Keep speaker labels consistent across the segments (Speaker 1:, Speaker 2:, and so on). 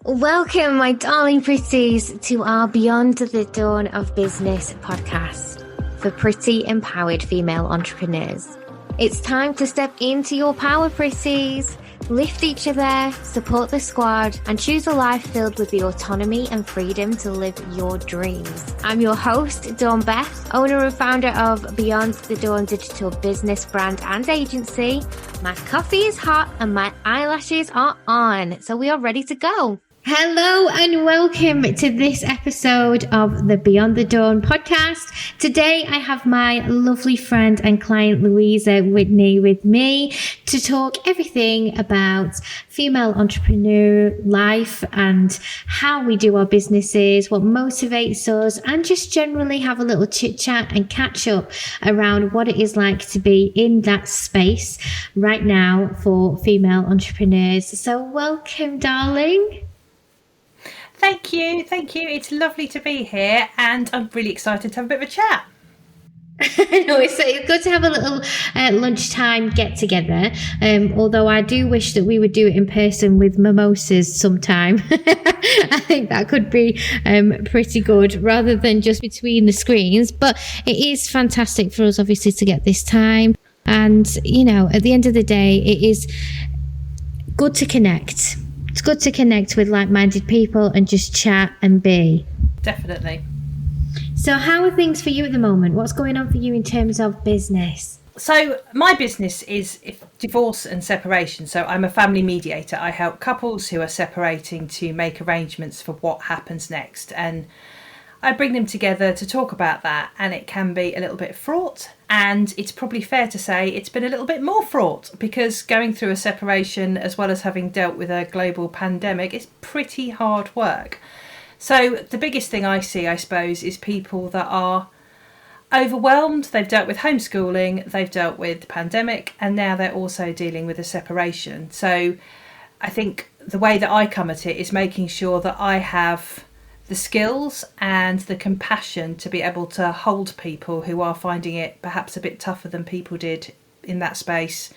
Speaker 1: Welcome, my darling pretties, to our Beyond the Dawn of Business podcast for pretty, empowered female entrepreneurs. It's time to step into your power, pretties. Lift each other, support the squad, and choose a life filled with the autonomy and freedom to live your dreams. I'm your host, Dawn Beth, owner and founder of Beyond the Dawn digital business brand and agency. My coffee is hot and my eyelashes are on, so we are ready to go. Hello and welcome to this episode of the Beyond the Dawn podcast. Today I have my lovely friend and client Louisa Whitney with me to talk everything about female entrepreneur life and how we do our businesses, what motivates us, and just generally have a little chit chat and catch up around what it is like to be in that space right now for female entrepreneurs. So welcome, darling.
Speaker 2: Thank you. It's lovely to be here, and I'm really excited to have a bit of a chat.
Speaker 1: No, it's good to have a little lunchtime get together. Although I do wish that we would do it in person with mimosas sometime. I think that could be pretty good rather than just between the screens. But it is fantastic for us, obviously, to get this time. And, you know, at the end of the day, it is good to connect. It's good to connect with like-minded people and just chat and be.
Speaker 2: Definitely.
Speaker 1: So how are things for you at the moment? What's going on for you in terms of business?
Speaker 2: So my business is divorce and separation. So I'm a family mediator. I help couples who are separating to make arrangements for what happens next. And I bring them together to talk about that, and it can be a little bit fraught, and it's probably fair to say it's been a little bit more fraught because going through a separation as well as having dealt with a global pandemic is pretty hard work. So the biggest thing I see, I suppose, is people that are overwhelmed. They've dealt with homeschooling, they've dealt with the pandemic, and now they're also dealing with a separation. So I think the way that I come at it is making sure that I have the skills and the compassion to be able to hold people who are finding it perhaps a bit tougher than people did in that space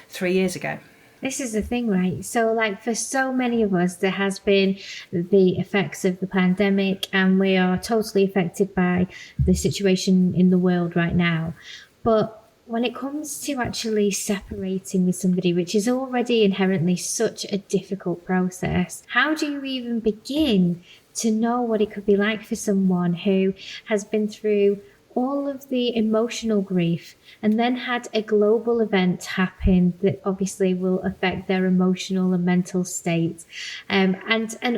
Speaker 2: 3 years ago.
Speaker 1: This is the thing, right? So like for so many of us, there has been the effects of the pandemic, and we are totally affected by the situation in the world right now. But when it comes to actually separating with somebody, which is already inherently such a difficult process, how do you even begin to know what it could be like for someone who has been through all of the emotional grief and then had a global event happen that obviously will affect their emotional and mental state, and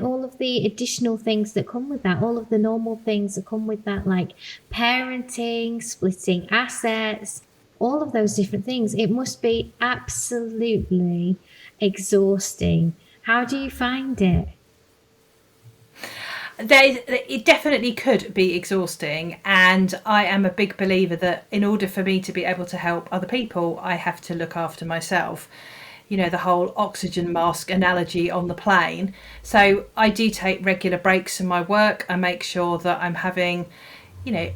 Speaker 1: all of the additional things that come with that, all of the normal things that come with that, like parenting, splitting assets, all of those different things. It must be absolutely exhausting. How do you find it?
Speaker 2: It definitely could be exhausting, and I am a big believer that in order for me to be able to help other people, I have to look after myself. You know, the whole oxygen mask analogy on the plane. So I do take regular breaks in my work. I make sure that I'm having, you know,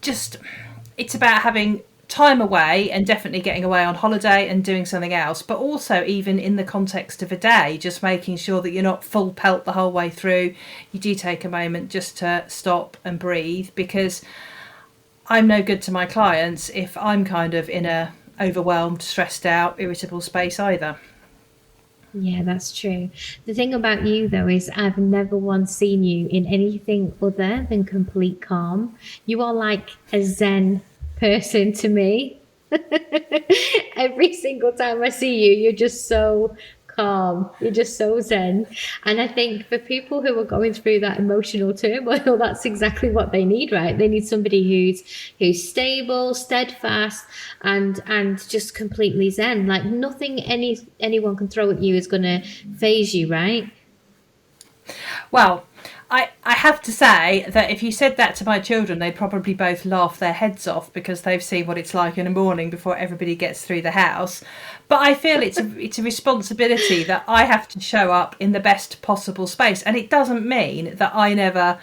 Speaker 2: it's about having time away and definitely getting away on holiday and doing something else, but also even in the context of a day, just making sure that you're not full pelt the whole way through. You do take a moment just to stop and breathe, because I'm no good to my clients if I'm kind of in a overwhelmed, stressed out, irritable space either.
Speaker 1: Yeah, that's true. The thing about you, though, is I've never once seen you in anything other than complete calm. You are like a Zen person to me. Every single time I see you, you're just so calm. You're just so zen. And I think for people who are going through that emotional turmoil, that's exactly what they need, right? They need somebody who's stable, steadfast, and just completely zen. Like nothing anyone can throw at you is going to faze you, right?
Speaker 2: Well, I have to say that if you said that to my children, they'd probably both laugh their heads off because they've seen what it's like in the morning before everybody gets through the house. But I feel it's a responsibility that I have to show up in the best possible space. And it doesn't mean that I never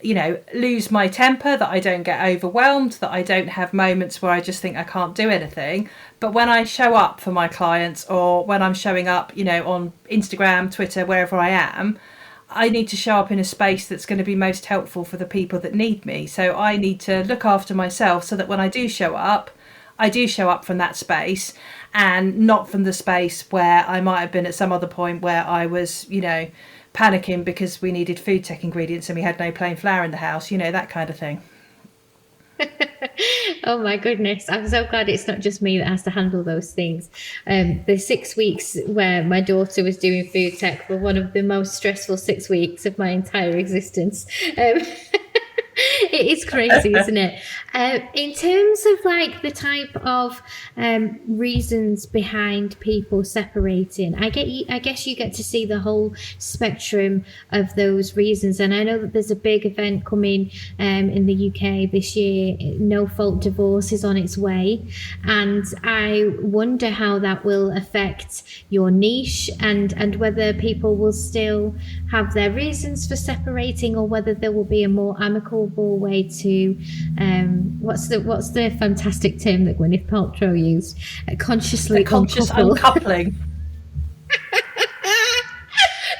Speaker 2: lose my temper, that I don't get overwhelmed, that I don't have moments where I just think I can't do anything. But when I show up for my clients, or when I'm showing up, on Instagram, Twitter, wherever I am, I need to show up in a space that's going to be most helpful for the people that need me. So I need to look after myself so that when I do show up from that space, and not from the space where I might have been at some other point where I was, panicking because we needed food tech ingredients and we had no plain flour in the house, that kind of thing.
Speaker 1: Oh my goodness, I'm so glad it's not just me that has to handle those things. The 6 weeks where my daughter was doing food tech were one of the most stressful 6 weeks of my entire existence. It is crazy, isn't it? In terms of like the type of reasons behind people separating, I guess you get to see the whole spectrum of those reasons. And I know that there's a big event coming in the UK this year. No fault divorce is on its way, and I wonder how that will affect your niche, and whether people will still have their reasons for separating, or whether there will be a more amicable way to what's the fantastic term that Gwyneth Paltrow used, consciously
Speaker 2: uncoupling.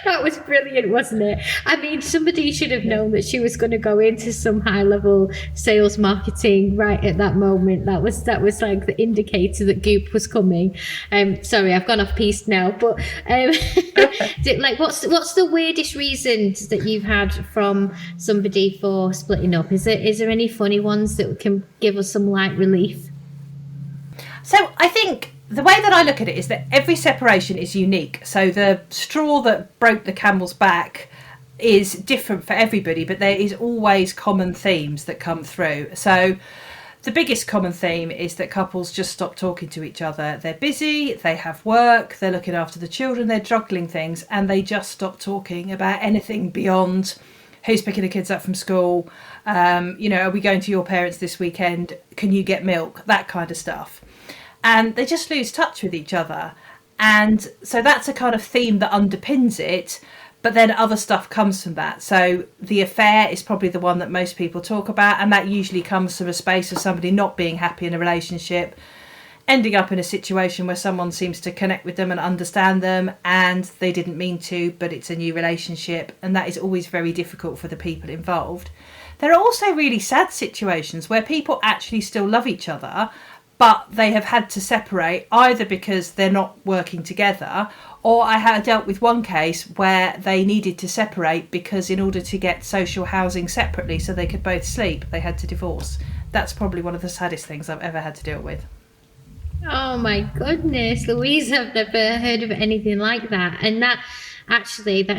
Speaker 1: That was brilliant, wasn't it? I mean, somebody should have known that she was going to go into some high-level sales marketing right at that moment. That was like the indicator that Goop was coming. Sorry, I've gone off piste now. But like, what's the weirdest reasons that you've had from somebody for splitting up? Is there any funny ones that can give us some light relief?
Speaker 2: So I think the way that I look at it is that every separation is unique. So the straw that broke the camel's back is different for everybody, but there is always common themes that come through. So the biggest common theme is that couples just stop talking to each other. They're busy, they have work, they're looking after the children, they're juggling things, and they just stop talking about anything beyond who's picking the kids up from school, are we going to your parents this weekend, can you get milk, that kind of stuff. And they just lose touch with each other. And so that's a kind of theme that underpins it, but then other stuff comes from that. So the affair is probably the one that most people talk about, and that usually comes from a space of somebody not being happy in a relationship, ending up in a situation where someone seems to connect with them and understand them, and they didn't mean to, but it's a new relationship, and that is always very difficult for the people involved. There are also really sad situations where people actually still love each other, but they have had to separate either because they're not working together, or I had dealt with one case where they needed to separate because in order to get social housing separately so they could both sleep, they had to divorce. That's probably one of the saddest things I've ever had to deal with.
Speaker 1: Oh my goodness, Louise, I've never heard of anything like that. And that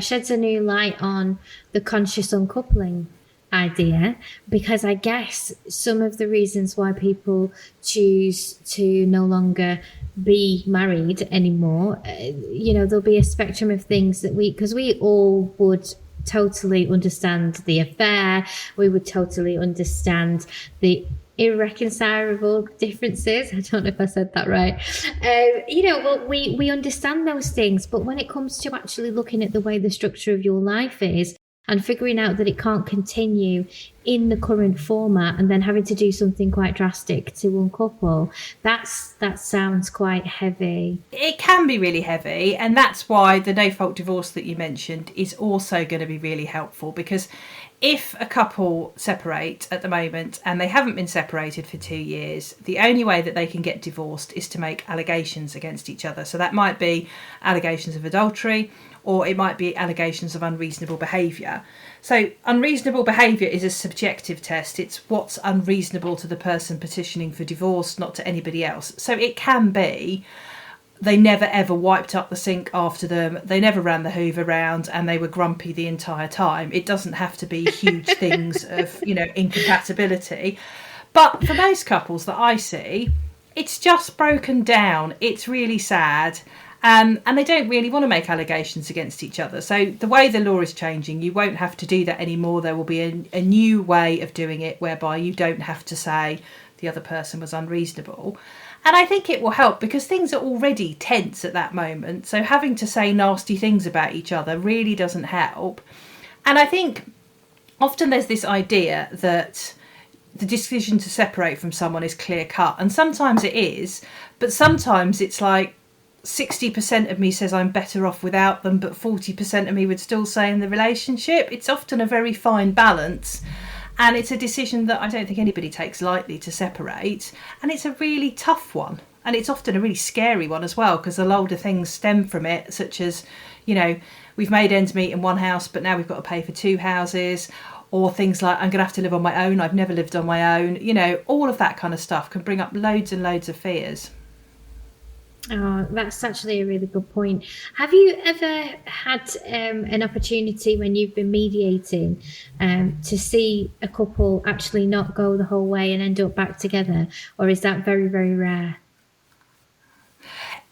Speaker 1: sheds a new light on the conscious uncoupling idea, because I guess some of the reasons why people choose to no longer be married anymore, there'll be a spectrum of things that because we all would totally understand the affair, we would totally understand the irreconcilable differences. I don't know if I said that right. We understand those things, but when it comes to actually looking at the way the structure of your life is, and figuring out that it can't continue in the current format, and then having to do something quite drastic to uncouple, that sounds quite heavy.
Speaker 2: It can be really heavy, and that's why the no fault divorce that you mentioned is also going to be really helpful, because if a couple separate at the moment and they haven't been separated for 2 years, the only way that they can get divorced is to make allegations against each other. So that might be allegations of adultery, or it might be allegations of unreasonable behaviour. So unreasonable behaviour is a subjective test. It's what's unreasonable to the person petitioning for divorce, not to anybody else. So it can be they never ever wiped up the sink after them, they never ran the hoover round, and they were grumpy the entire time. It doesn't have to be huge things of, incompatibility. But for most couples that I see, it's just broken down. It's really sad. And they don't really want to make allegations against each other. So the way the law is changing, you won't have to do that anymore. There will be a new way of doing it whereby you don't have to say the other person was unreasonable. And I think it will help because things are already tense at that moment. So having to say nasty things about each other really doesn't help. And I think often there's this idea that the decision to separate from someone is clear cut, and sometimes it is, but sometimes it's like 60% of me says I'm better off without them, but 40% of me would still say in the relationship. It's often a very fine balance, and it's a decision that I don't think anybody takes lightly, to separate, and it's a really tough one, and it's often a really scary one as well, because a load of things stem from it, such as, you know, we've made ends meet in one house but now we've got to pay for two houses, or things like, I'm going to have to live on my own, I've never lived on my own. You know, all of that kind of stuff can bring up loads and loads of fears.
Speaker 1: Oh, that's actually a really good point. Have you ever had an opportunity when you've been mediating to see a couple actually not go the whole way and end up back together? Or is that very, very rare?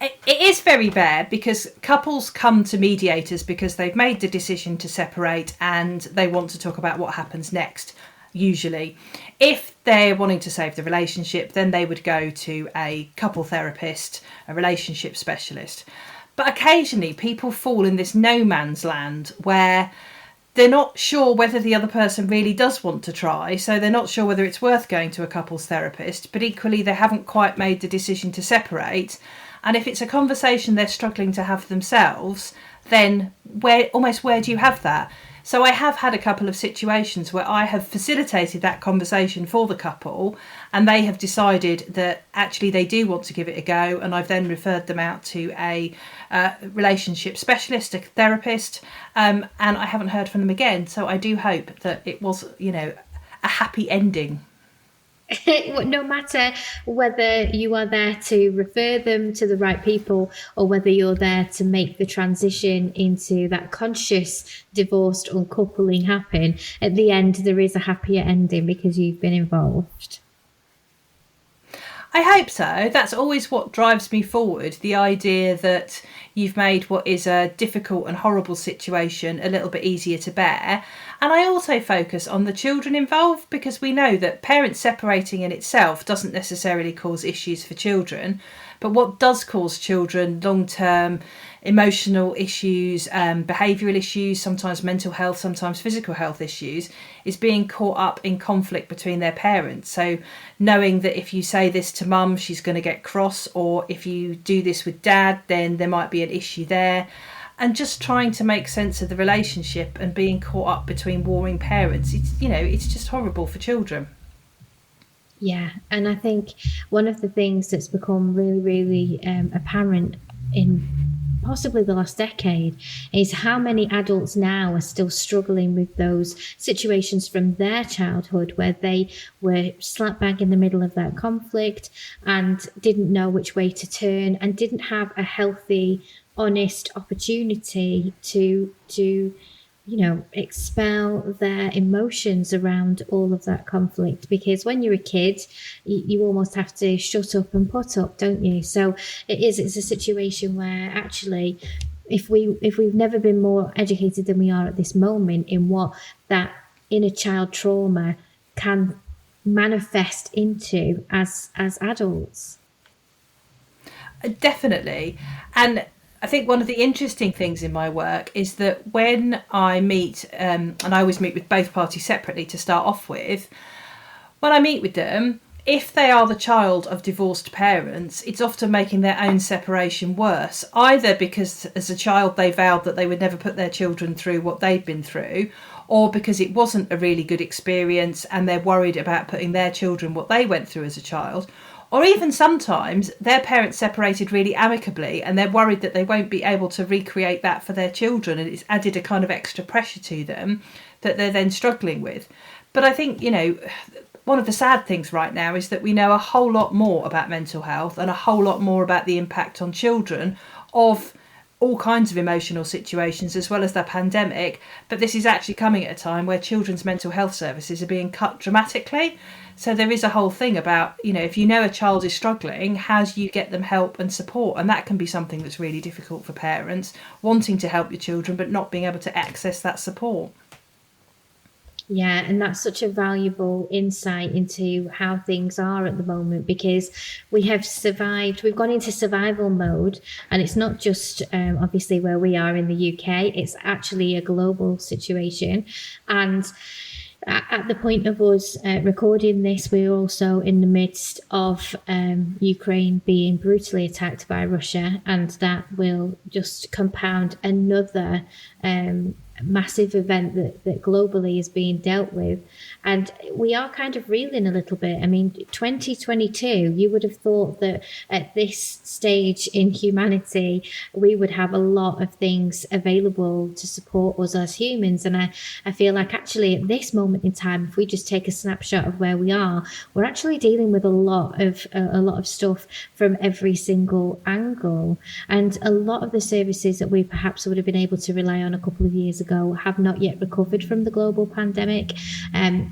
Speaker 2: It is very rare, because couples come to mediators because they've made the decision to separate and they want to talk about what happens next, usually. If they're wanting to save the relationship, then they would go to a couple therapist, a relationship specialist. But occasionally people fall in this no man's land where they're not sure whether the other person really does want to try, so they're not sure whether it's worth going to a couples therapist, but equally they haven't quite made the decision to separate. And if it's a conversation they're struggling to have themselves, then where do you have that? So I have had a couple of situations where I have facilitated that conversation for the couple, and they have decided that actually they do want to give it a go, and I've then referred them out to a relationship specialist, a therapist, and I haven't heard from them again. So I do hope that it was, you know, a happy ending.
Speaker 1: No matter whether you are there to refer them to the right people or whether you're there to make the transition into that conscious divorced uncoupling happen, at the end there is a happier ending because you've been involved.
Speaker 2: I hope so. That's always what drives me forward, the idea that you've made what is a difficult and horrible situation a little bit easier to bear. And I also focus on the children involved, because we know that parents separating in itself doesn't necessarily cause issues for children, but what does cause children long-term emotional issues, behavioural issues, sometimes mental health, sometimes physical health issues, is being caught up in conflict between their parents. So knowing that if you say this to mum, she's going to get cross, or if you do this with dad, then there might be an issue there. And just trying to make sense of the relationship and being caught up between warring parents, it's just horrible for children.
Speaker 1: Yeah, and I think one of the things that's become really, really apparent in possibly the last decade is how many adults now are still struggling with those situations from their childhood where they were slap bang in the middle of that conflict and didn't know which way to turn and didn't have a healthy, honest opportunity to expel their emotions around all of that conflict, because when you're a kid you almost have to shut up and put up, don't you? So it's a situation where actually if we've never been more educated than we are at this moment in what that inner child trauma can manifest into as adults.
Speaker 2: Definitely. And I think one of the interesting things in my work is that when I meet, and I always meet with both parties separately to start off with, when I meet with them, if they are the child of divorced parents, it's often making their own separation worse, either because as a child they vowed that they would never put their children through what they'd been through, or because it wasn't a really good experience and they're worried about putting their children what they went through as a child. Or even sometimes their parents separated really amicably and they're worried that they won't be able to recreate that for their children, and it's added a kind of extra pressure to them that they're then struggling with. But I think, one of the sad things right now is that we know a whole lot more about mental health and a whole lot more about the impact on children of all kinds of emotional situations as well as the pandemic. But this is actually coming at a time where children's mental health services are being cut dramatically. So there is a whole thing about, if you know a child is struggling, how do you get them help and support? And that can be something that's really difficult for parents, wanting to help your children but not being able to access that support.
Speaker 1: Yeah, and that's such a valuable insight into how things are at the moment, because we have survived, we've gone into survival mode, and it's not just obviously where we are in the UK, it's actually a global situation. And At the point of us recording this, we're also in the midst of Ukraine being brutally attacked by Russia, and that will just compound another massive event that globally is being dealt with. And we are kind of reeling a little bit. I mean, 2022, you would have thought that at this stage in humanity, we would have a lot of things available to support us as humans. And I feel like actually at this moment in time, if we just take a snapshot of where we are, we're actually dealing with a lot of stuff from every single angle. And a lot of the services that we perhaps would have been able to rely on a couple of years ago have not yet recovered from the global pandemic.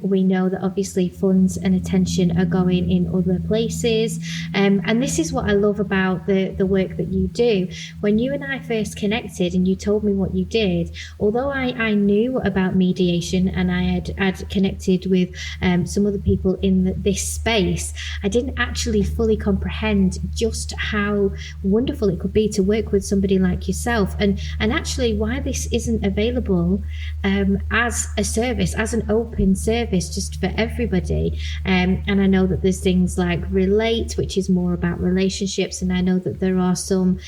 Speaker 1: We know that obviously funds and attention are going in other places. And this is what I love about the work that you do. When you and I first connected and you told me what you did, although I knew about mediation and I had connected with some other people in this space, I didn't actually fully comprehend just how wonderful it could be to work with somebody like yourself, and actually why this isn't available as a service, as an open service, just for everybody. And I know that there's things like Relate, which is more about relationships, and I know that there are some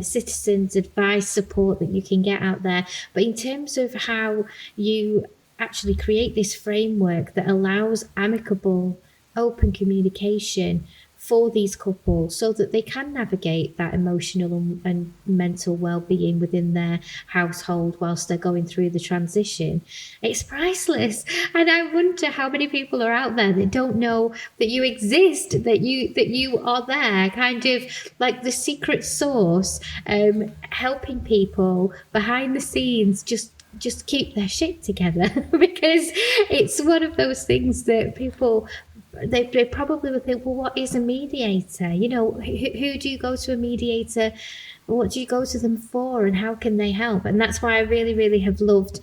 Speaker 1: citizens advice support that you can get out there. But in terms of how you actually create this framework that allows amicable, open communication for these couples so that they can navigate that emotional and mental well-being within their household whilst they're going through the transition, it's priceless. And I wonder how many people are out there that don't know that you exist, that you are there, kind of like the secret source, helping people behind the scenes just keep their shit together. Because it's one of those things that people, they probably would think, well, what is a mediator? You know, who do you go to a mediator? What do you go to them for, and how can they help? And that's why I really, really have loved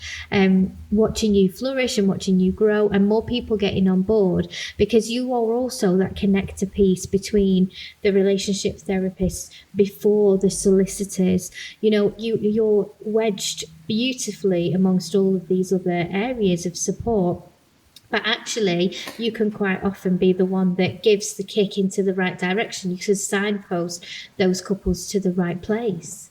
Speaker 1: watching you flourish and watching you grow, and more people getting on board, because you are also that connector piece between the relationship therapists before the solicitors. You know, you're wedged beautifully amongst all of these other areas of support. But actually, you can quite often be the one that gives the kick into the right direction. You can signpost those couples to the right place.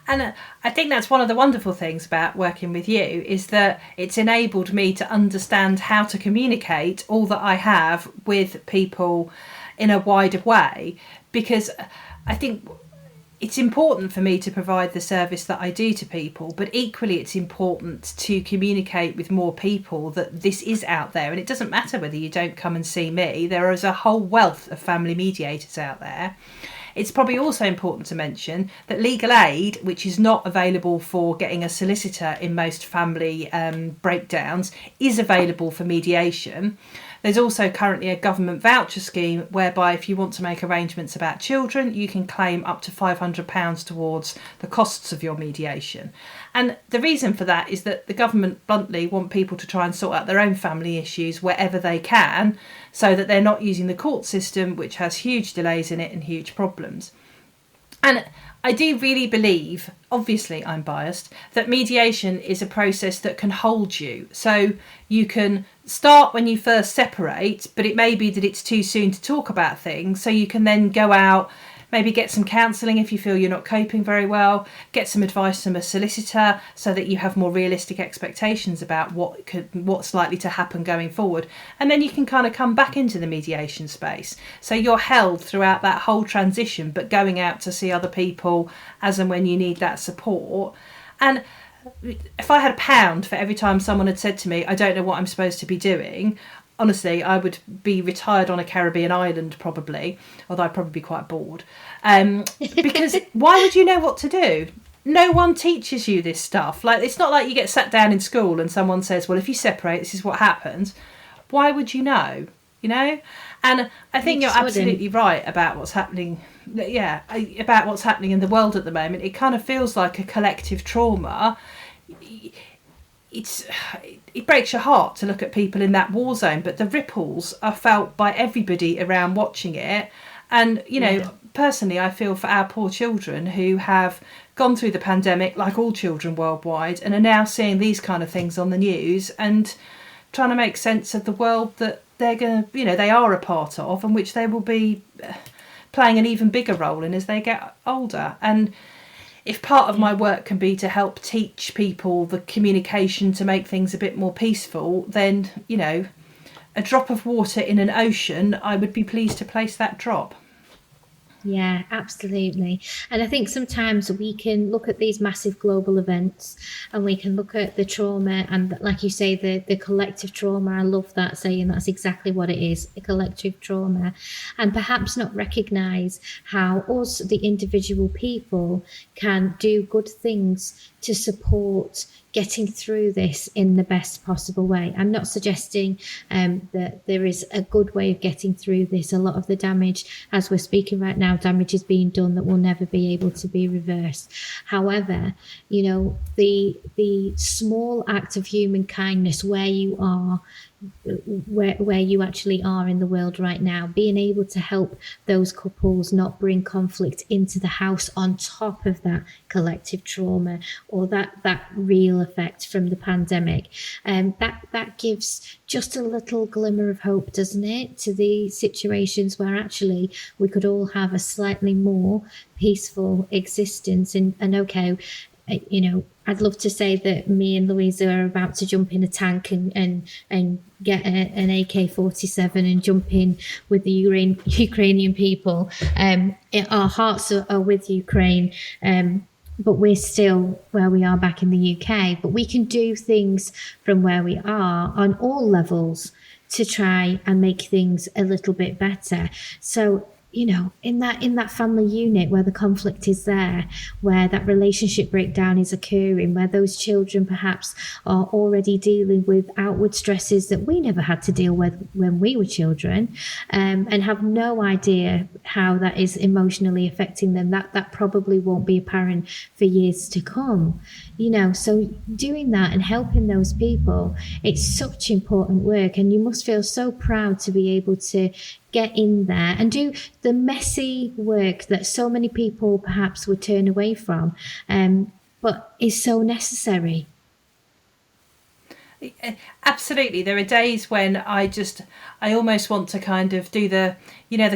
Speaker 2: And I think that's one of the wonderful things about working with you, is that it's enabled me to understand how to communicate all that I have with people in a wider way. Because I think it's important for me to provide the service that I do to people, but equally it's important to communicate with more people that this is out there. And it doesn't matter whether you don't come and see me, there is a whole wealth of family mediators out there. It's probably also important to mention that legal aid, which is not available for getting a solicitor in most family breakdowns, is available for mediation. There's also currently a government voucher scheme whereby if you want to make arrangements about children, you can claim up to £500 towards the costs of your mediation. And the reason for that is that the government bluntly want people to try and sort out their own family issues wherever they can, so that they're not using the court system, which has huge delays in it and huge problems. And I do really believe, obviously I'm biased, that mediation is a process that can hold you. So you can start when you first separate, but it may be that it's too soon to talk about things. So you can then go out, maybe get some counselling if you feel you're not coping very well, get some advice from a solicitor so that you have more realistic expectations about what's likely to happen going forward. And then you can kind of come back into the mediation space. So you're held throughout that whole transition, but going out to see other people as and when you need that support. And if I had £1 for every time someone had said to me, I don't know what I'm supposed to be doing, honestly, I would be retired on a Caribbean island probably, although I'd probably be quite bored. Because why would you know what to do? No one teaches you this stuff. Like, it's not like you get sat down in school and someone says, well, if you separate, this is what happens. Why would you know? You know? And I think you're absolutely right about what's happening. Yeah, about what's happening in the world at the moment. It kind of feels like a collective trauma. It breaks your heart to look at people in that war zone, but the ripples are felt by everybody around watching it. And, you know, personally, I feel for our poor children who have gone through the pandemic like all children worldwide and are now seeing these kind of things on the news and trying to make sense of the world that they're going to, they are a part of, and which they will be playing an even bigger role in as they get older. And if part of my work can be to help teach people the communication to make things a bit more peaceful, then, a drop of water in an ocean, I would be pleased to place that drop.
Speaker 1: Yeah, absolutely. And I think sometimes we can look at these massive global events and we can look at the trauma and, like you say, the collective trauma. I love that saying. That's exactly what it is, a collective trauma. And perhaps not recognise how us, the individual people, can do good things to support getting through this in the best possible way. I'm not suggesting that there is a good way of getting through this. A lot of the damage, as we're speaking right now, damage is being done that will never be able to be reversed. However, the small act of human kindness where you are, where you actually are in the world right now, being able to help those couples not bring conflict into the house on top of that collective trauma or that real effect from the pandemic, that gives just a little glimmer of hope, doesn't it, to the situations where actually we could all have a slightly more peaceful existence. And okay, I'd love to say that me and Louisa are about to jump in a tank and get an AK-47 and jump in with the Ukrainian people. Our hearts are with Ukraine, but we're still where we are back in the UK. But we can do things from where we are on all levels to try and make things a little bit better. So, in that family unit where the conflict is there, where that relationship breakdown is occurring, where those children perhaps are already dealing with outward stresses that we never had to deal with when we were children, and have no idea how that is emotionally affecting them, that probably won't be apparent for years to come. So doing that and helping those people, it's such important work, and you must feel so proud to be able to get in there and do the messy work that so many people perhaps would turn away from, but is so necessary.
Speaker 2: Absolutely. There are days when I almost want to kind of do the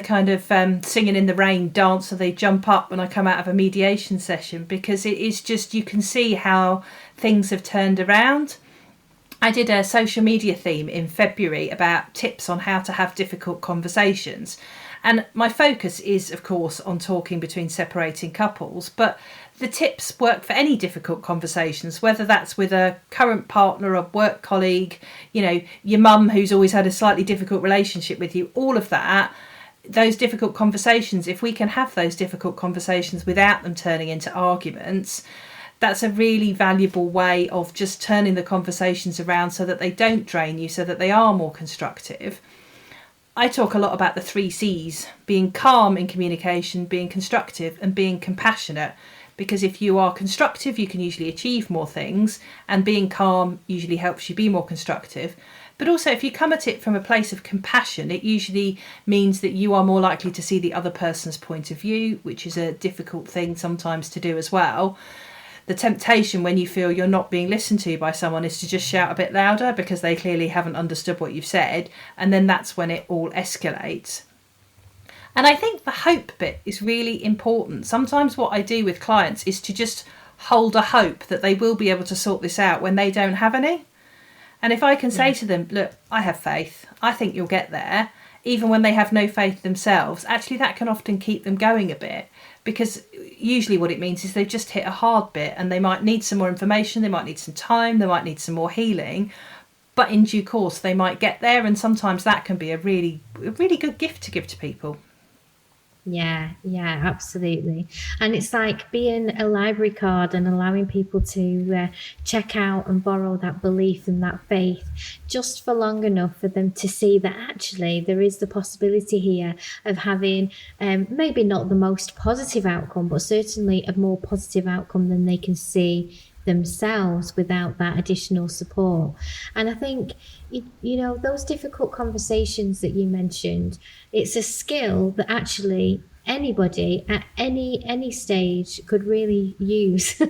Speaker 2: kind of singing in the rain dance, so they jump up when I come out of a mediation session, because it is just, you can see how things have turned around. I did a social media theme in February about tips on how to have difficult conversations. And my focus is, of course, on talking between separating couples, but the tips work for any difficult conversations, whether that's with a current partner, a work colleague, your mum who's always had a slightly difficult relationship with you, all of that. Those difficult conversations, if we can have those difficult conversations without them turning into arguments, that's a really valuable way of just turning the conversations around so that they don't drain you, so that they are more constructive. I talk a lot about the 3 C's, being calm in communication, being constructive, and being compassionate. Because if you are constructive, you can usually achieve more things, and being calm usually helps you be more constructive. But also, if you come at it from a place of compassion, it usually means that you are more likely to see the other person's point of view, which is a difficult thing sometimes to do as well. The temptation when you feel you're not being listened to by someone is to just shout a bit louder because they clearly haven't understood what you've said, and then that's when it all escalates. And I think the hope bit is really important. Sometimes what I do with clients is to just hold a hope that they will be able to sort this out when they don't have any. And if I can say to them, look, I have faith, I think you'll get there, even when they have no faith themselves, actually that can often keep them going a bit. Because usually what it means is they've just hit a hard bit and they might need some more information, they might need some time, they might need some more healing, but in due course they might get there, and sometimes that can be a really good gift to give to people.
Speaker 1: Yeah, absolutely. And it's like being a library card and allowing people to check out and borrow that belief and that faith just for long enough for them to see that actually there is the possibility here of having maybe not the most positive outcome, but certainly a more positive outcome than they can see themselves without that additional support. And I think those difficult conversations that you mentioned, it's a skill that actually anybody at any stage could really use.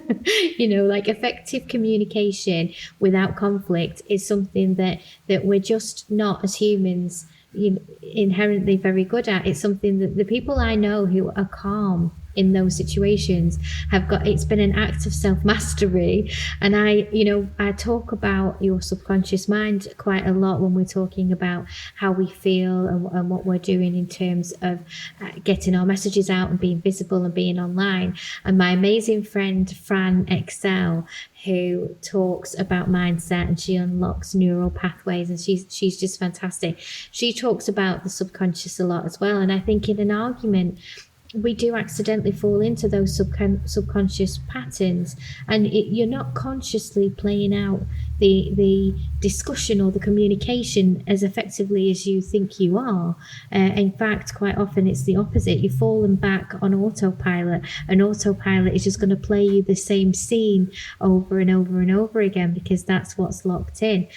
Speaker 1: Like effective communication without conflict is something that we're just not, as humans, inherently very good at. It's something that the people I know who are calm in those situations have got. It's been an act of self-mastery. And I talk about your subconscious mind quite a lot when we're talking about how we feel and what we're doing in terms of getting our messages out and being visible and being online. And my amazing friend Fran Excel, who talks about mindset, and she unlocks neural pathways, and she's just fantastic. She talks about the subconscious a lot as well. And I think in an argument, we do accidentally fall into those subconscious patterns, and you're not consciously playing out the discussion or the communication as effectively as you think you are. In fact, quite often it's the opposite. You've fallen back on autopilot, and autopilot is just going to play you the same scene over and over and over again, because that's what's locked in.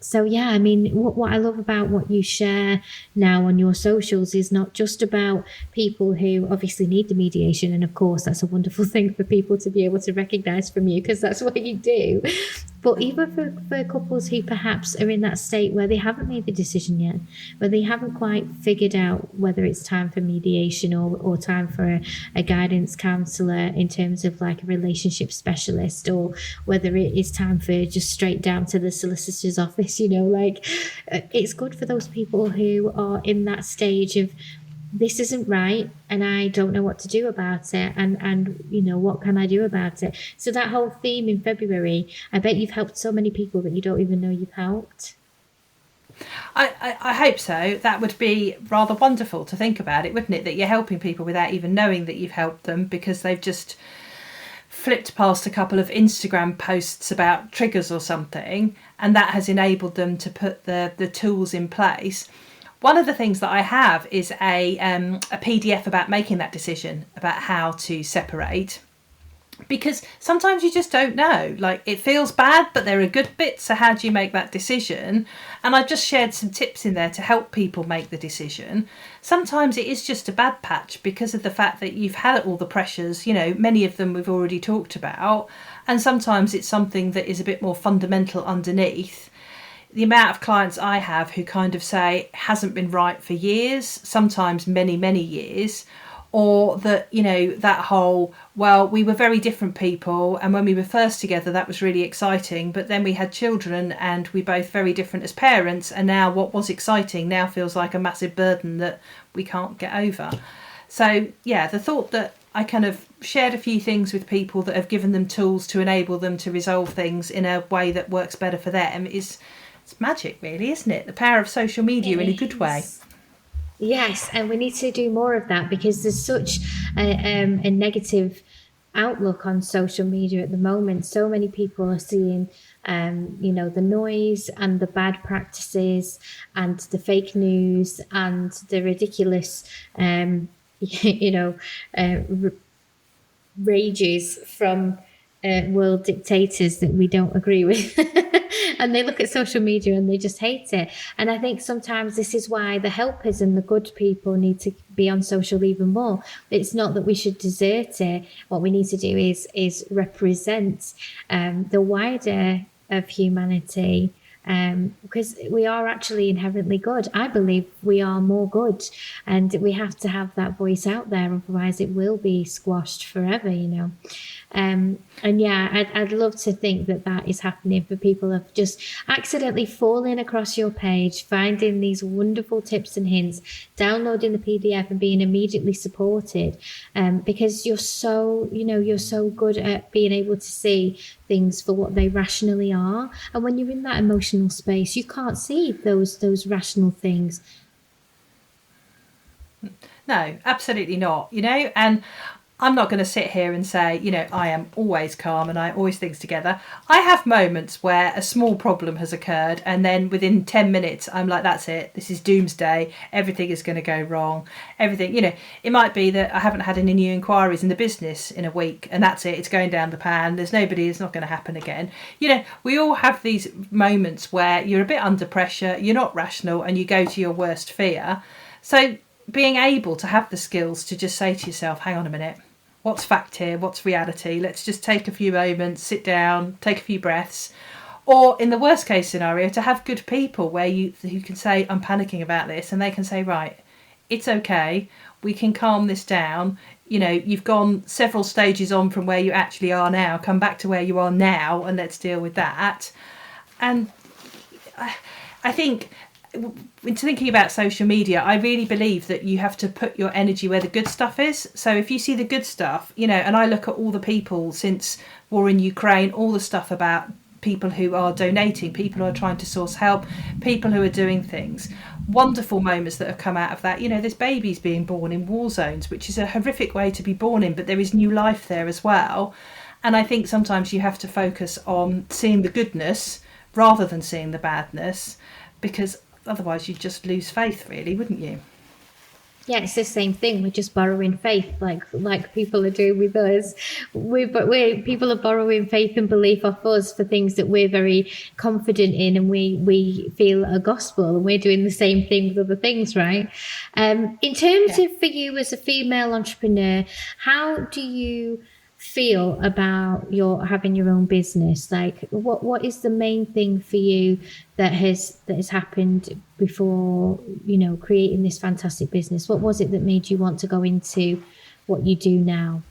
Speaker 1: So yeah, I mean, what I love about what you share now on your socials is not just about people who obviously need the mediation, and of course that's a wonderful thing for people to be able to recognize from you, because that's what you do, but even for couples who perhaps are in that state where they haven't made the decision yet, where they haven't quite figured out whether it's time for mediation or time for a guidance counsellor in terms of like a relationship specialist, or whether it is time for just straight down to the solicitor's office. It's good for those people who are in that stage of, this isn't right and I don't know what to do about it, and what can I do about it? So that whole theme in February, I bet you've helped so many people that you don't even know you've helped.
Speaker 2: I hope so. That would be rather wonderful to think about it, wouldn't it? That you're helping people without even knowing that you've helped them, because they've just flipped past a couple of Instagram posts about triggers or something, and that has enabled them to put the tools in place. One of the things that I have is a PDF about making that decision about how to separate, because sometimes you just don't know. Like, it feels bad, but there are good bits. So how do you make that decision? And I just shared some tips in there to help people make the decision. Sometimes it is just a bad patch because of the fact that you've had all the pressures, many of them we've already talked about. And sometimes it's something that is a bit more fundamental underneath. The amount of clients I have who kind of say it hasn't been right for years, sometimes many, many years, or that, that whole, well, we were very different people, and when we were first together, that was really exciting, but then we had children and we both very different as parents, and now what was exciting now feels like a massive burden that we can't get over. So, yeah, the thought that I kind of shared a few things with people that have given them tools to enable them to resolve things in a way that works better for them it's magic, really, isn't it? The power of social media in a good way.
Speaker 1: Yes, and we need to do more of that, because there's such a negative outlook on social media at the moment. So many people are seeing, the noise and the bad practices and the fake news and the ridiculous, rages from world dictators that we don't agree with. And they look at social media and they just hate it. And I think sometimes this is why the helpers and the good people need to be on social even more. It's not that we should desert it. What we need to do is represent the wider of humanity, because we are actually inherently good. I believe we are more good, and we have to have that voice out there, otherwise it will be squashed forever, And yeah, I'd love to think that is happening for people of just accidentally falling across your page, finding these wonderful tips and hints, downloading the PDF and being immediately supported, because you're so good at being able to see things for what they rationally are. And when you're in that emotional space, you can't see those rational things.
Speaker 2: No, absolutely not, and I'm not going to sit here and say, I am always calm and I always things together. I have moments where a small problem has occurred, and then within 10 minutes, I'm like, that's it. This is doomsday. Everything is going to go wrong. Everything, it might be that I haven't had any new inquiries in the business in a week, and that's it. It's going down the pan. There's nobody. It's not going to happen again. We all have these moments where you're a bit under pressure, you're not rational, and you go to your worst fear. So being able to have the skills to just say to yourself, hang on a minute, what's fact here? What's reality? Let's just take a few moments, sit down, take a few breaths. Or in the worst case scenario, to have good people who can say, I'm panicking about this, and they can say, right, it's okay, we can calm this down. You know, you've gone several stages on from where you actually are now, come back to where you are now and let's deal with that. And I think, in thinking about social media, I really believe that you have to put your energy where the good stuff is. So if you see the good stuff, you know, and I look at all the people since war in Ukraine, all the stuff about people who are donating, people who are trying to source help, people who are doing things, wonderful moments that have come out of that. You know, there's babies being born in war zones, which is a horrific way to be born in, but there is new life there as well. And I think sometimes you have to focus on seeing the goodness rather than seeing the badness, because otherwise you'd just lose faith, really, wouldn't you?
Speaker 1: Yeah, it's the same thing. We're just borrowing faith, like people are doing with us. People are borrowing faith and belief off us for things that we're very confident in, and we feel are gospel, and we're doing the same thing with other things, right? In terms of for you as a female entrepreneur, how do you feel about having your own business? Like, what is the main thing for you that has happened before, you know, creating this fantastic business? What was it that made you want to go into what you do now?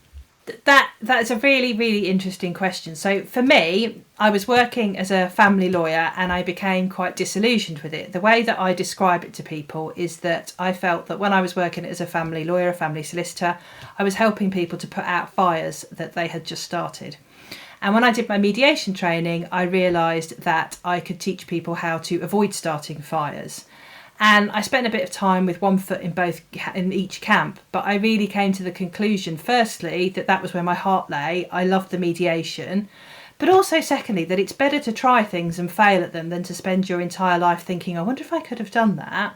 Speaker 2: That's a really, really interesting question. So for me, I was working as a family lawyer and I became quite disillusioned with it. The way that I describe it to people is that I felt that when I was working as a family lawyer, a family solicitor, I was helping people to put out fires that they had just started. And when I did my mediation training, I realised that I could teach people how to avoid starting fires. And I spent a bit of time with one foot in each camp, but I really came to the conclusion, firstly, that was where my heart lay. I loved the mediation, but also secondly, that it's better to try things and fail at them than to spend your entire life thinking, I wonder if I could have done that.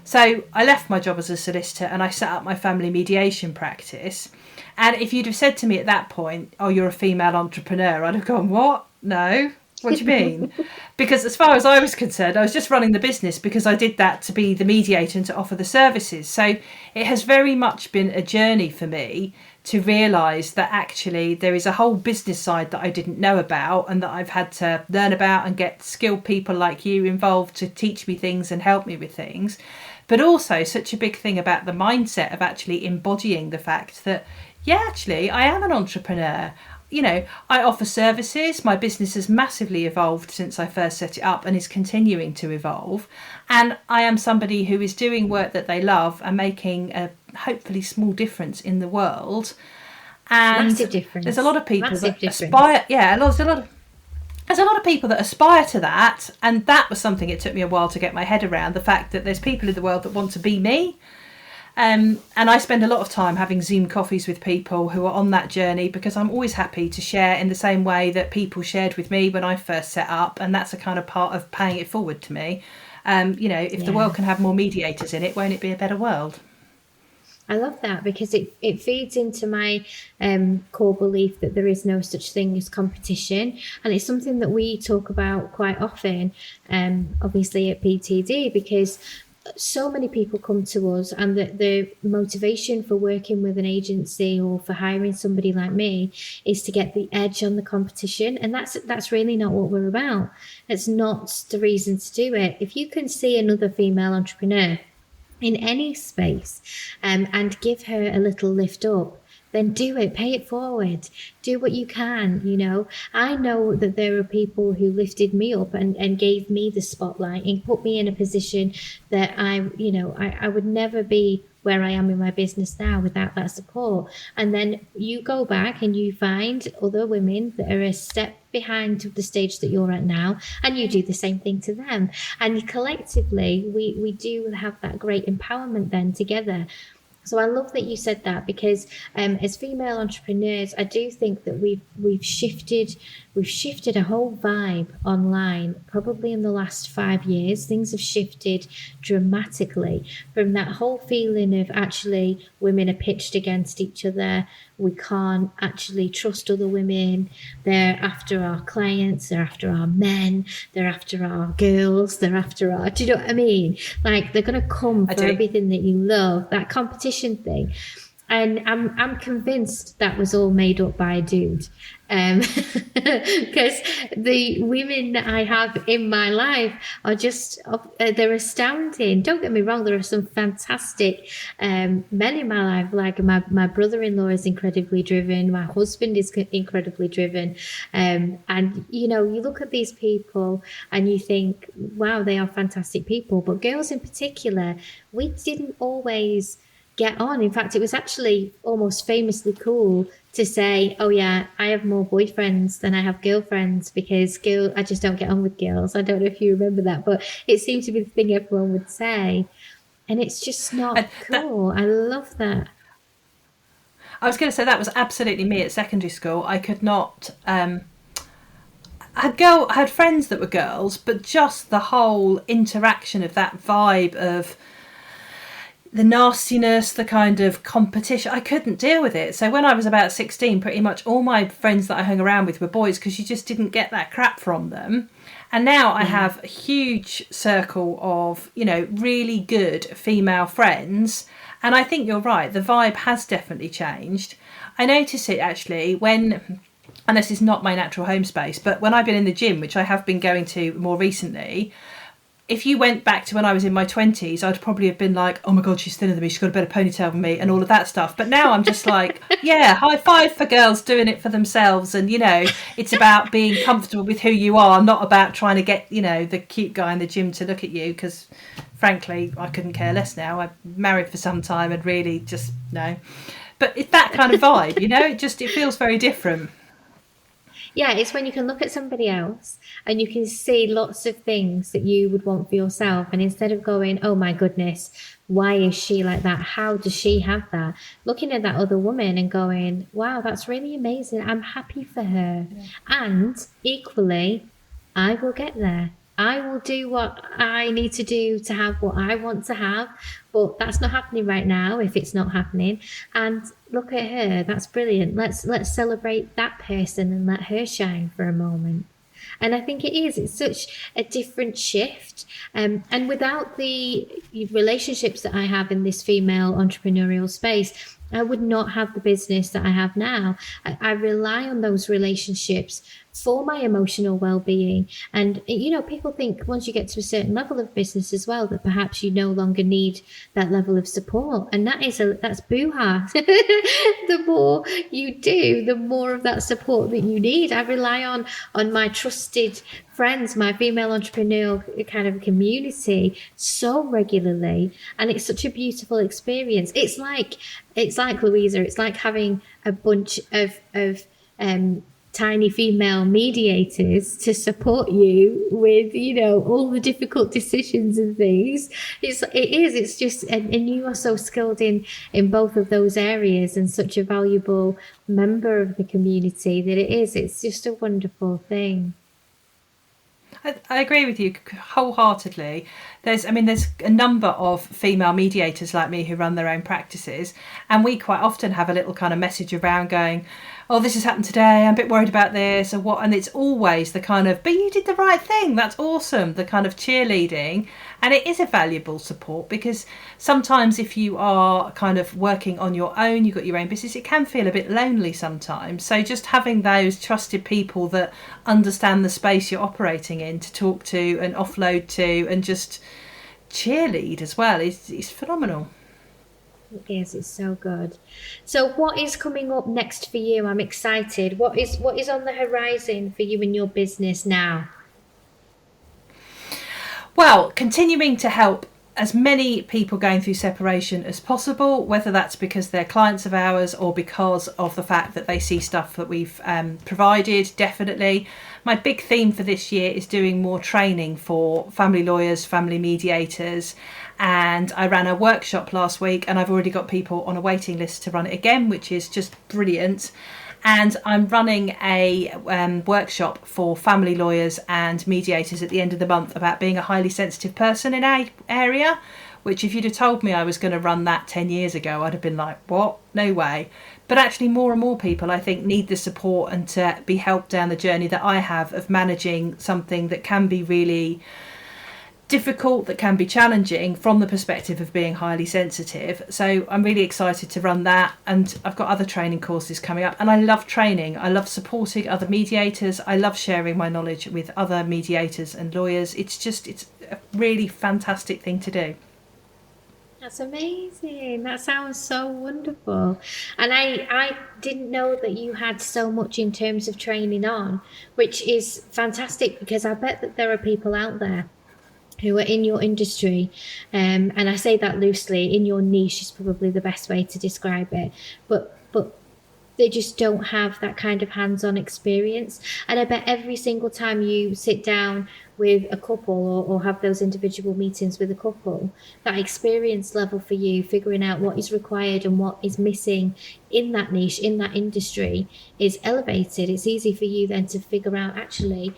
Speaker 2: So I left my job as a solicitor and I set up my family mediation practice. And if you'd have said to me at that point, oh, you're a female entrepreneur, I'd have gone, what? No. What do you mean? Because as far as I was concerned, I was just running the business because I did that to be the mediator and to offer the services. So it has very much been a journey for me to realise that actually there is a whole business side that I didn't know about, and that I've had to learn about and get skilled people like you involved to teach me things and help me with things. But also such a big thing about the mindset of actually embodying the fact that, yeah, actually, I am an entrepreneur. You know, I offer services. My business has massively evolved since I first set it up and is continuing to evolve. And I am somebody who is doing work that they love and making a hopefully small difference in the world. And
Speaker 1: massive difference.
Speaker 2: There's a lot of people that aspire. Yeah, there's a lot of people that aspire to that. And that was something it took me a while to get my head around, the fact that there's people in the world that want to be me. And I spend a lot of time having Zoom coffees with people who are on that journey, because I'm always happy to share in the same way that people shared with me when I first set up. And that's a kind of part of paying it forward to me. You know, if the world can have more mediators in it, won't it be a better world?
Speaker 1: I love that, because it feeds into my core belief that there is no such thing as competition. And it's something that we talk about quite often, obviously at PTD, because so many people come to us, and the motivation for working with an agency or for hiring somebody like me is to get the edge on the competition. And that's really not what we're about. It's not the reason to do it. If you can see another female entrepreneur in any space and give her a little lift up, then do it, pay it forward, do what you can. You know, I know that there are people who lifted me up and gave me the spotlight and put me in a position that I would never be where I am in my business now without that support. And then you go back and you find other women that are a step behind the stage that you're at now, and you do the same thing to them. And collectively, we do have that great empowerment then together. So I love that you said that, because as female entrepreneurs, I do think that we've shifted a whole vibe online probably in the last 5 years. Things have shifted dramatically from that whole feeling of actually women are pitched against each other. We can't actually trust other women. They're after our clients, they're after our men, they're after our girls, they're after our, do you know what I mean? Like, they're going to come for everything that you love, that competition thing. And I'm convinced that was all made up by a dude. Because the women that I have in my life are just, they're astounding. Don't get me wrong, there are some fantastic men in my life. Like my brother-in-law is incredibly driven. My husband is incredibly driven. And, you know, you look at these people and you think, wow, they are fantastic people. But girls in particular, we didn't always get on. In fact, it was actually almost famously cool to say, oh yeah, I have more boyfriends than I have girlfriends because I just don't get on with girls. I don't know if you remember that, but it seemed to be the thing everyone would say. And it's just not cool. I love that.
Speaker 2: I was going to say that was absolutely me at secondary school. I could not... I had friends that were girls, but just the whole interaction of that vibe of the nastiness, the kind of competition, I couldn't deal with it. So when I was about 16, pretty much all my friends that I hung around with were boys because you just didn't get that crap from them. And now I have a huge circle of, you know, really good female friends. And I think you're right, the vibe has definitely changed. I notice it actually when, and this is not my natural home space, but when I've been in the gym, which I have been going to more recently, if you went back to when I was in my 20s, I'd probably have been like, oh my God, she's thinner than me, she's got a better ponytail than me, and all of that stuff. But now I'm just like, yeah, high five for girls doing it for themselves. And, you know, it's about being comfortable with who you are, not about trying to get, you know, the cute guy in the gym to look at you. Because, frankly, I couldn't care less now. I've married for some time and really just, no. But it's that kind of vibe, you know, it feels very different.
Speaker 1: Yeah, it's when you can look at somebody else and you can see lots of things that you would want for yourself. And instead of going, oh my goodness, why is she like that? How does she have that? Looking at that other woman and going, wow, that's really amazing. I'm happy for her. Yeah. And equally, I will get there. I will do what I need to do to have what I want to have, but that's not happening right now if it's not happening. And look at her, that's brilliant. Let's celebrate that person and let her shine for a moment. And I think it's such a different shift. And without the relationships that I have in this female entrepreneurial space, I would not have the business that I have now. I rely on those relationships for my emotional well-being. And, you know, people think once you get to a certain level of business as well, that perhaps you no longer need that level of support. And that's boo-ha. The more you do, the more of that support that you need. I rely on my trusted friends, my female entrepreneurial kind of community so regularly. And it's such a beautiful experience. It's like Louisa, it's like having a bunch of tiny female mediators to support you with, you know, all the difficult decisions and things. It's just, and you are so skilled in both of those areas and such a valuable member of the community that it's just a wonderful thing.
Speaker 2: I agree with you wholeheartedly. There's a number of female mediators like me who run their own practices, and we quite often have a little kind of message around going, oh, this has happened today, I'm a bit worried about this or what, and it's always the kind of, but you did the right thing, that's awesome, the kind of cheerleading. And it is a valuable support because sometimes if you are kind of working on your own, you've got your own business, it can feel a bit lonely sometimes. So just having those trusted people that understand the space you're operating in to talk to and offload to and just cheerlead as well is phenomenal.
Speaker 1: It is, it's so good. So what is coming up next for you? I'm excited. What is on the horizon for you in your business now?
Speaker 2: Well, continuing to help as many people going through separation as possible, whether that's because they're clients of ours or because of the fact that they see stuff that we've provided, definitely. My big theme for this year is doing more training for family lawyers, family mediators, and I ran a workshop last week and I've already got people on a waiting list to run it again, which is just brilliant. And I'm running a workshop for family lawyers and mediators at the end of the month about being a highly sensitive person in our area, which if you'd have told me I was going to run that 10 years ago, I'd have been like, what? No way. But actually more and more people, I think, need the support and to be helped down the journey that I have of managing something that can be really difficult, that can be challenging from the perspective of being highly sensitive. So I'm really excited to run that, and I've got other training courses coming up, and I love training. I love supporting other mediators. I love sharing my knowledge with other mediators and lawyers. It's a really fantastic thing to do.
Speaker 1: That's amazing. That sounds so wonderful. And I didn't know that you had so much in terms of training on, which is fantastic, because I bet that there are people out there who are in your industry, and I say that loosely, in your niche is probably the best way to describe it, but they just don't have that kind of hands-on experience. And I bet every single time you sit down with a couple or have those individual meetings with a couple, that experience level for you, figuring out what is required and what is missing in that niche, in that industry, is elevated. It's easy for you then to figure out, actually,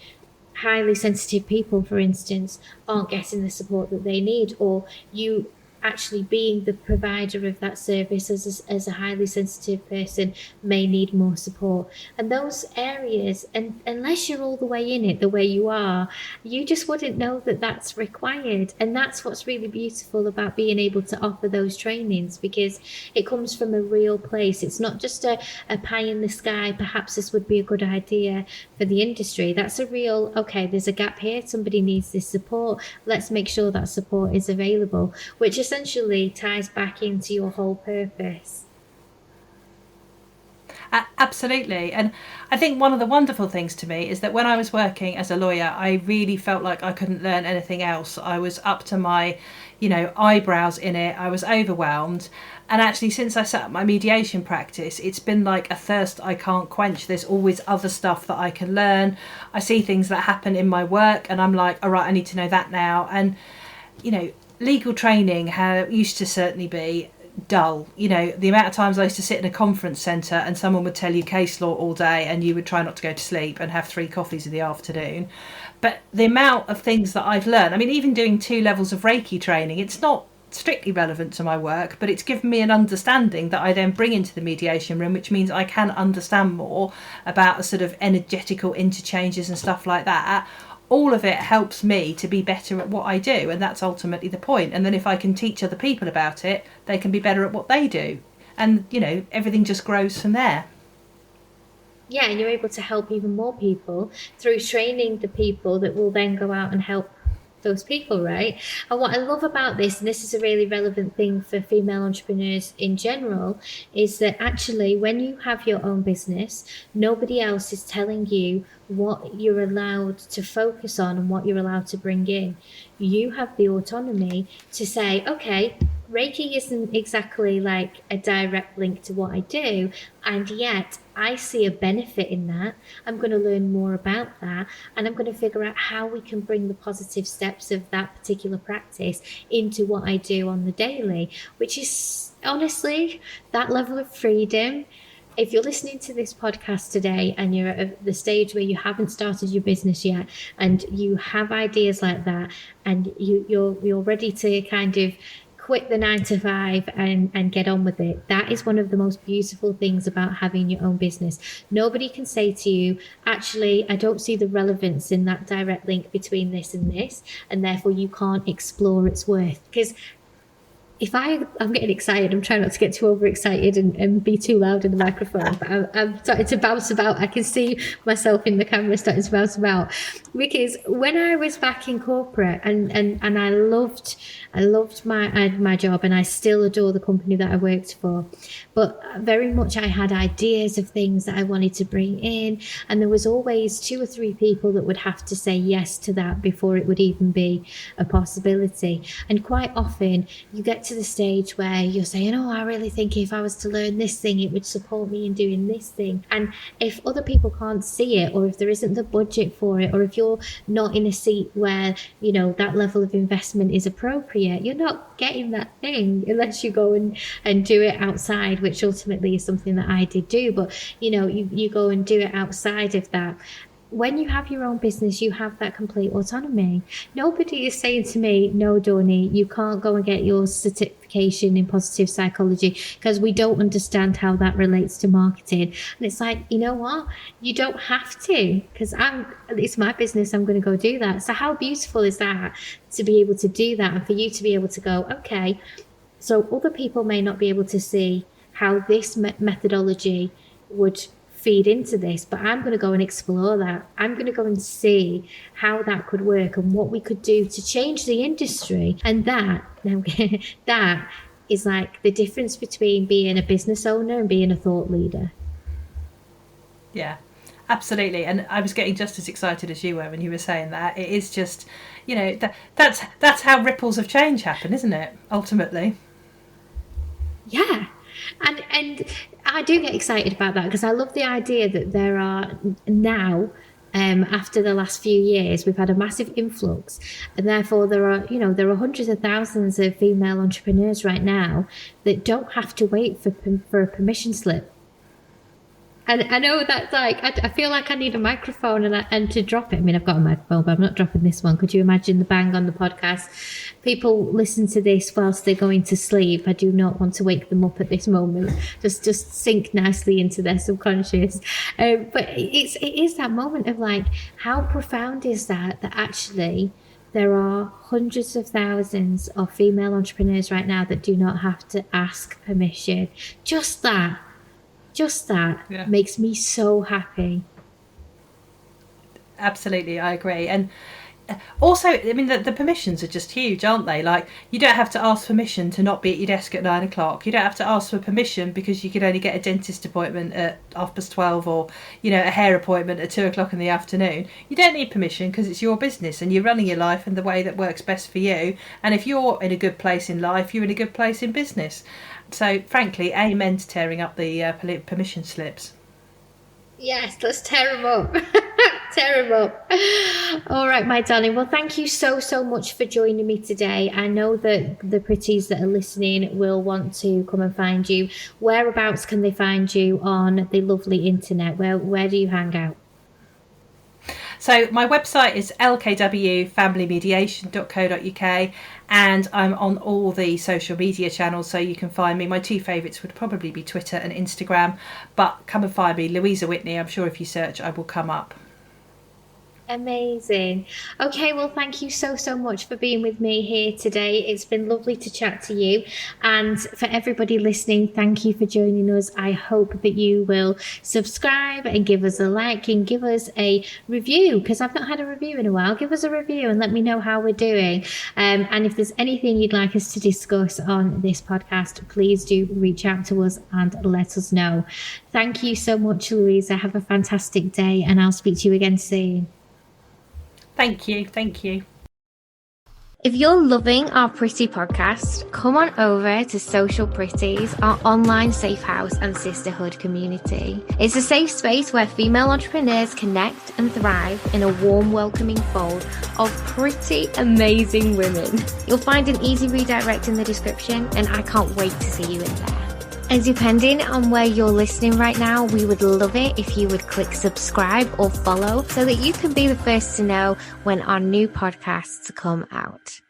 Speaker 1: highly sensitive people, for instance, aren't getting the support that they need, or you actually being the provider of that service as a highly sensitive person may need more support. And those areas, and unless you're all the way in it the way you are, you just wouldn't know that that's required. And that's what's really beautiful about being able to offer those trainings, because it comes from a real place. It's not just a pie in the sky, perhaps this would be a good idea for the industry. That's a real, okay, there's a gap here, somebody needs this support, let's make sure that support is available, which essentially ties back into your whole purpose.
Speaker 2: Absolutely. And I think one of the wonderful things to me is that when I was working as a lawyer, I really felt like I couldn't learn anything else. I was up to my, eyebrows in it. I was overwhelmed. And actually, since I set up my mediation practice, it's been like a thirst I can't quench. There's always other stuff that I can learn. I see things that happen in my work and I'm like, all right, I need to know that now. And, legal training used to certainly be dull. The amount of times I used to sit in a conference centre and someone would tell you case law all day and you would try not to go to sleep and have 3 coffees in the afternoon. But the amount of things that I've learned, even doing 2 levels of Reiki training, it's not strictly relevant to my work, but it's given me an understanding that I then bring into the mediation room, which means I can understand more about the sort of energetical interchanges and stuff like that. All of it helps me to be better at what I do, and that's ultimately the point. And then if I can teach other people about it, they can be better at what they do, and everything just grows from there.
Speaker 1: Yeah, and you're able to help even more people through training the people that will then go out and help those people, right? And what I love about this, and this is a really relevant thing for female entrepreneurs in general, is that actually when you have your own business, nobody else is telling you what you're allowed to focus on and what you're allowed to bring in. You have the autonomy to say, okay, Reiki isn't exactly like a direct link to what I do, and yet I see a benefit in that. I'm going to learn more about that, and I'm going to figure out how we can bring the positive steps of that particular practice into what I do on the daily, which is honestly that level of freedom. If you're listening to this podcast today and you're at the stage where you haven't started your business yet and you have ideas like that, and you're ready to kind of quit the 9 to 5 and get on with it, that is one of the most beautiful things about having your own business. Nobody can say to you, actually, I don't see the relevance in that direct link between this and this, and therefore you can't explore its worth. Because if I'm getting excited, I'm trying not to get too overexcited and be too loud in the microphone, but I'm starting to bounce about. I can see myself in the camera starting to bounce about, because when I was back in corporate and I loved my job, and I still adore the company that I worked for, but very much I had ideas of things that I wanted to bring in, and there was always 2 or 3 people that would have to say yes to that before it would even be a possibility. And quite often you get to the stage where you're saying, oh, I really think if I was to learn this thing, it would support me in doing this thing. And if other people can't see it, or if there isn't the budget for it, or if you're not in a seat where that level of investment is appropriate, you're not getting that thing unless you go and do it outside, which ultimately is something that I did do. But you go and do it outside of that. when you have your own business, you have that complete autonomy. Nobody is saying to me, no, Donnie, you can't go and get your certification in positive psychology because we don't understand how that relates to marketing. And it's like, you know what? You don't have to, because it's my business. I'm going to go do that. So how beautiful is that to be able to do that, and for you to be able to go, okay, so other people may not be able to see how this methodology would feed into this, but I'm going to go and explore that. I'm going to go and see how that could work and what we could do to change the industry. And that is like the difference between being a business owner and being a thought leader.
Speaker 2: Yeah, absolutely. And I was getting just as excited as you were when you were saying that. It is just, that's how ripples of change happen, isn't it? Ultimately.
Speaker 1: Yeah. And I do get excited about that because I love the idea that there are now, after the last few years, we've had a massive influx, and therefore there are hundreds of thousands of female entrepreneurs right now that don't have to wait for a permission slip. And I know that's like, I feel like I need a microphone and to drop it. I mean, I've got a microphone, but I'm not dropping this one. Could you imagine the bang on the podcast? People listen to this whilst they're going to sleep. I do not want to wake them up at this moment. Just sink nicely into their subconscious. But it is that moment of like, how profound is that actually there are hundreds of thousands of female entrepreneurs right now that do not have to ask permission. Just that makes me so happy.
Speaker 2: Absolutely, I agree. And also, I mean, the permissions are just huge, aren't they? Like, you don't have to ask permission to not be at your desk at 9 o'clock. You don't have to ask for permission because you could only get a dentist appointment at 12:30 or, a hair appointment at 2 o'clock in the afternoon. You don't need permission because it's your business and you're running your life in the way that works best for you. And if you're in a good place in life, you're in a good place in business. So, frankly, amen to tearing up the permission slips.
Speaker 1: Yes, let's tear them up. Tear them up. All right, my darling. Well, thank you so much for joining me today. I know that the pretties that are listening will want to come and find you. Whereabouts can they find you on the lovely internet? Where do you hang out?
Speaker 2: So my website is lkwfamilymediation.co.uk, and I'm on all the social media channels, so you can find me. My two favourites would probably be Twitter and Instagram, but come and find me, Louisa Whitney. I'm sure if you search, I will come up.
Speaker 1: Amazing. Okay, well, thank you so much for being with me here today. It's been lovely to chat to you. And for everybody listening, thank you for joining us. I hope that you will subscribe and give us a like and give us a review, because I've not had a review in a while. Give us a review and let me know how we're doing. And if there's anything you'd like us to discuss on this podcast, please do reach out to us and let us know. Thank you so much, Louisa. Have a fantastic day, and I'll speak to you again soon.
Speaker 2: Thank you.
Speaker 1: If you're loving our Pretty podcast, come on over to Social Pretties, our online safe house and sisterhood community. It's a safe space where female entrepreneurs connect and thrive in a warm, welcoming fold of pretty amazing women. You'll find an easy redirect in the description, and I can't wait to see you in there. And depending on where you're listening right now, we would love it if you would click subscribe or follow so that you can be the first to know when our new podcasts come out.